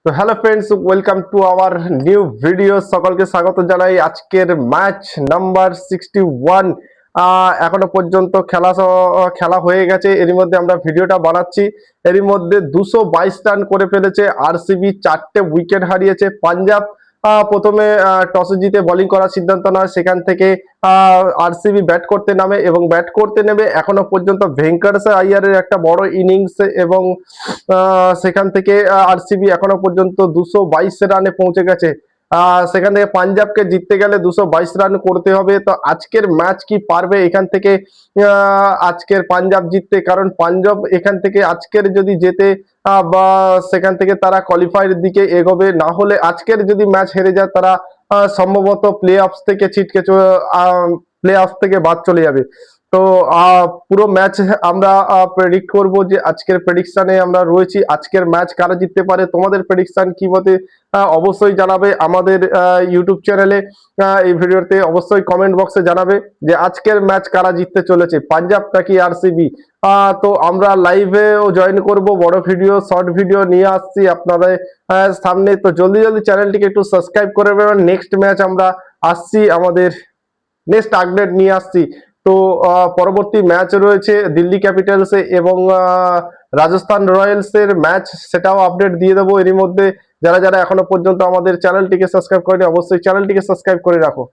তো hello friends, welcome to our new video. সকলকে স্বাগত জানাই। আজকের ম্যাচ নাম্বার 61 এখনো পর্যন্ত খেলা হয়ে গেছে। এরই মধ্যে আমরা ভিডিওটা বানাচ্ছি। এরই মধ্যে 222 রান করে ফেলেছে আরসিবি, 4টে উইকেট হারিয়েছে পাঞ্জাব। প্রথমে টসে জিতে বোলিং করার সিদ্ধান্ত নেয়, সেখান থেকে আরসিবি ব্যাট করতে নামে এবং ব্যাট করতে নেমে এখনো পর্যন্ত ভেঙ্কটেশ আইয়ারের একটা বড় ইনিংস এবং সেখান থেকে আরসিবি এখনো পর্যন্ত 222 রানে পৌঁছে গেছে। সেখান থেকে পাঞ্জাবকে জিততে গেলে 222 রান করতে হবে। তো আজকের ম্যাচ কি পারবে এখান থেকে আজকের পাঞ্জাব জিততে? কারণ পাঞ্জাব এখান থেকে আজকের যদি জেতে বা সেখান থেকে তারা কোয়ালিফাইয়ের দিকে এগোবে, না হলে আজকের যদি ম্যাচ হেরে যায় তারা সম্ভবত প্লে অফ থেকে প্লে অফ থেকে বাদ চলে যাবে। তো পুরো ম্যাচ আমরা প্রেডিক্ট করব, যে আজকের প্রেডিকশনে আমরা রয়েছি। আজকের ম্যাচ কারা জিততে পারে, তোমাদের প্রেডিকশন কি মতে অবশ্যই জানাবে আমাদের ইউটিউব চ্যানেলে। এই ভিডিওতে অবশ্যই কমেন্ট বক্সে জানাবে যে আজকের ম্যাচ কারা জিততে চলেছে, পাঞ্জাব নাকি আরসিবি। তো আমরা লাইভেও জয়েন করব, বড় ভিডিও শর্ট ভিডিও নিয়ে আসছি আপনাদের সামনে। তো জলদি জলদি চ্যানেলটিকে একটু সাবস্ক্রাইব করে দেবেন। নেক্সট ম্যাচ আমরা আসছি, আমাদের নেক্সট আপডেট নিয়ে আসছি। তো পরবর্তী ম্যাচ রয়েছে দিল্লি ক্যাপিটালস এবং রাজস্থান রয়্যালস এর ম্যাচ, সেটাও আপডেট দিয়ে দেবো এরই মধ্যে। যারা যারা এখনো পর্যন্ত আমাদের চ্যানেলটিকে সাবস্ক্রাইব করেনি, অবশ্যই চ্যানেলটিকে সাবস্ক্রাইব করে রাখো।